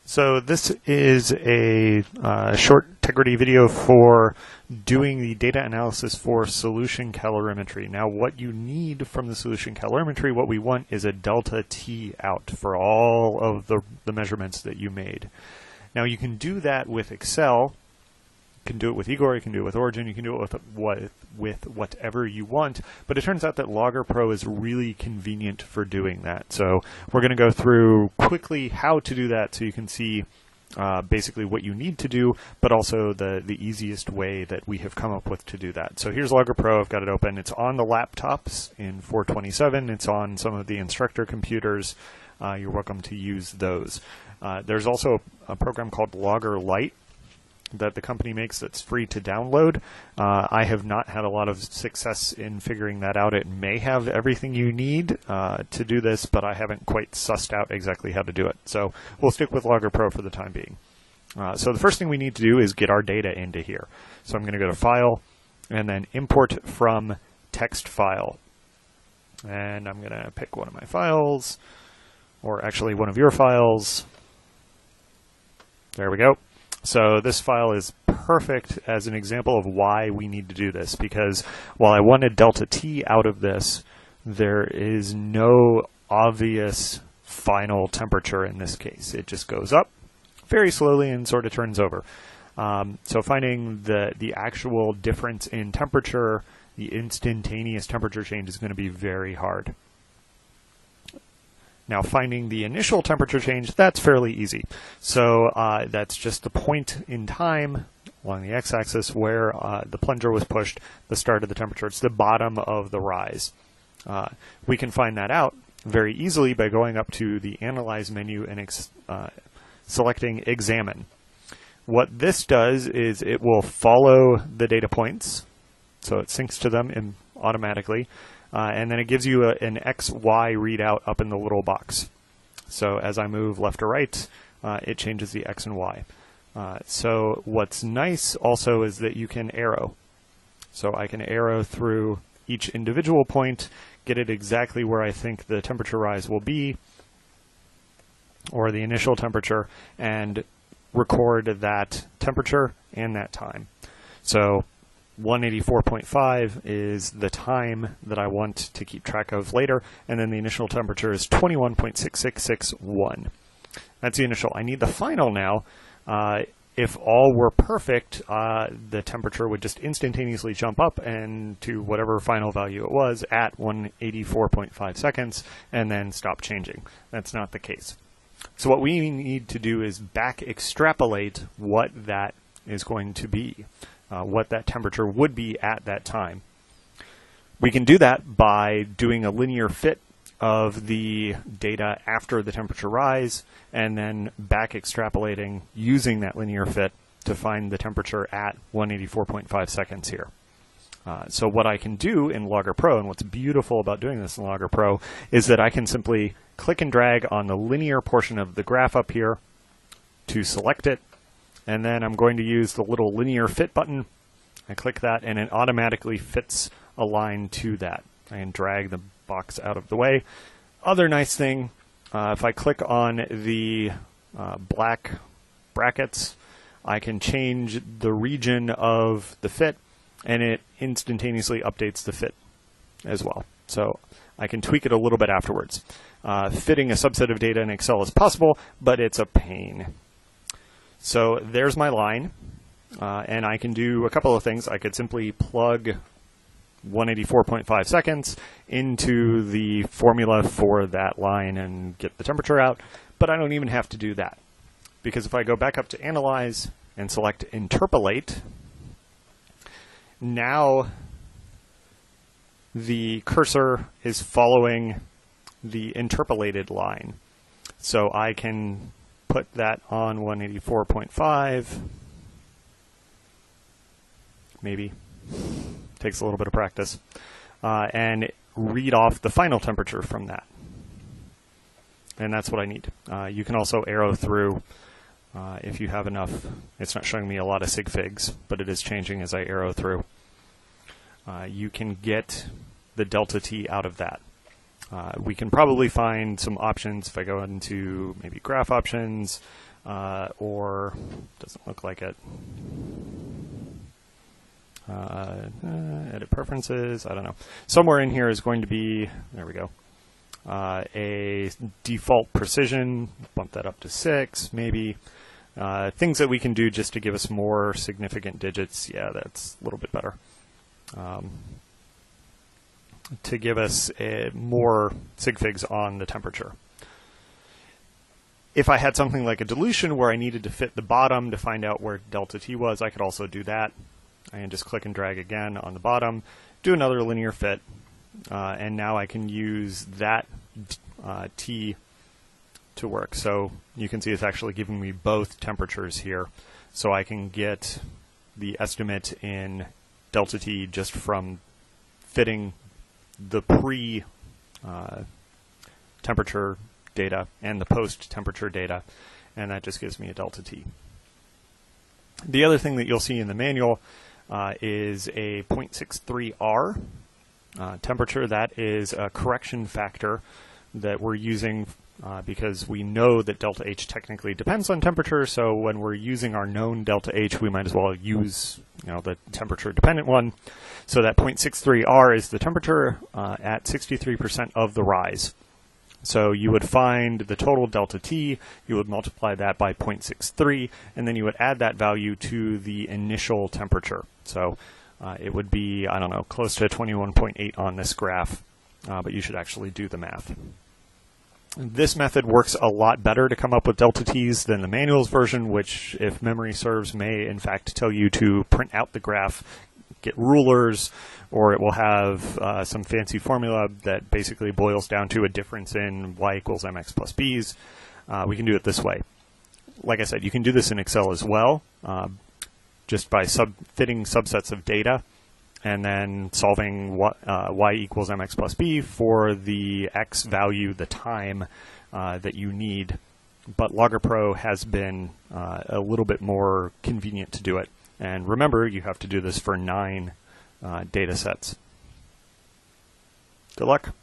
So this is a short integrity video for doing the data analysis for solution calorimetry. Now what you need from the solution calorimetry, what we want is a delta T out for all of the measurements that you made. Now you can do that with Excel. You can do it with Igor, you can do it with Origin, you can do it with whatever you want, but it turns out that LoggerPro is really convenient for doing that. So we're going to go through quickly how to do that so you can see basically what you need to do, but also the easiest way that we have come up with to do that. So here's LoggerPro, I've got it open. It's on the laptops in 427, it's on some of the instructor computers. You're welcome to use those. There's also a program called Lite that the company makes that's free to download. I have not had a lot of success in figuring that out. It may have everything you need to do this, but I haven't quite sussed out exactly how to do it. So we'll stick with LoggerPro for the time being. So the first thing we need to do is get our data into here. So I'm going to go to File and then Import from Text File. And I'm going to pick one of my files, or actually one of your files. There we go. So this file is perfect as an example of why we need to do this, because while I wanted delta T out of this, there is no obvious final temperature in this case. It just goes up very slowly and sort of turns over. So finding the actual difference in temperature, the instantaneous temperature change, is going to be very hard. Now finding the initial temperature change, that's fairly easy. So that's just the point in time along the x-axis where the plunger was pushed, the start of the temperature. It's the bottom of the rise. We can find that out very easily by going up to the Analyze menu and selecting Examine. What this does is it will follow the data points, so it syncs to them automatically. And then it gives you an XY readout up in the little box. So as I move left or right, it changes the X and Y. So what's nice also is that you can arrow. So I can arrow through each individual point, get it exactly where I think the temperature rise will be, or the initial temperature, and record that temperature and that time. So 184.5 is the time that I want to keep track of later, and then the initial temperature is 21.6661. That's the initial. I need the final now. If all were perfect, the temperature would just instantaneously jump up and to whatever final value it was at 184.5 seconds and then stop changing. That's not the case. So what we need to do is back extrapolate what that is going to be. What that temperature would be at that time. We can do that by doing a linear fit of the data after the temperature rise and then back extrapolating using that linear fit to find the temperature at 184.5 seconds here. So what I can do in LoggerPro, and what's beautiful about doing this in LoggerPro, is that I can simply click and drag on the linear portion of the graph up here to select it. And then I'm going to use the little linear fit button. I click that and it automatically fits a line to that. I can drag the box out of the way. Other nice thing, if I click on the black brackets, I can change the region of the fit and it instantaneously updates the fit as well. So I can tweak it a little bit afterwards. Fitting a subset of data in Excel is possible, but it's a pain. So there's my line, and I can do a couple of things. I could simply plug 184.5 seconds into the formula for that line and get the temperature out, but I don't even have to do that. Because if I go back up to Analyze and select Interpolate, now the cursor is following the interpolated line. So I can put that on 184.5, maybe, takes a little bit of practice, and read off the final temperature from that. And that's what I need. You can also arrow through if you have enough. It's not showing me a lot of sig figs, but it is changing as I arrow through. You can get the delta T out of that. We can probably find some options if I go into maybe graph options, or doesn't look like it. Edit preferences, I don't know. Somewhere in here is going to be, there we go, a default precision, bump that up to 6, maybe. Things that we can do just to give us more significant digits, yeah, that's a little bit better. To give us more sig figs on the temperature. If I had something like a dilution where I needed to fit the bottom to find out where delta t was, I could also do that. I can just click and drag again on the bottom, do another linear fit, and now I can use that t to work. So you can see it's actually giving me both temperatures here. So I can get the estimate in delta t just from fitting the pre-temperature data and the post-temperature data, and that just gives me a delta t. The other thing that you'll see in the manual is a 0.63R temperature. That is a correction factor that we're using because we know that delta H technically depends on temperature, so when we're using our known delta H, we might as well use the temperature-dependent one. So that 0.63R is the temperature at 63% of the rise. So you would find the total delta T, you would multiply that by 0.63, and then you would add that value to the initial temperature. So it would be, I don't know, close to 21.8 on this graph, but you should actually do the math. This method works a lot better to come up with delta T's than the manuals version, which, if memory serves, may in fact tell you to print out the graph, get rulers, or it will have some fancy formula that basically boils down to a difference in y equals mx plus b's. We can do it this way. Like I said, you can do this in Excel as well, just by fitting subsets of data and then solving y equals mx plus b for the x value, the time that you need. But LoggerPro has been a little bit more convenient to do it. And remember, you have to do this for 9 data sets. Good luck.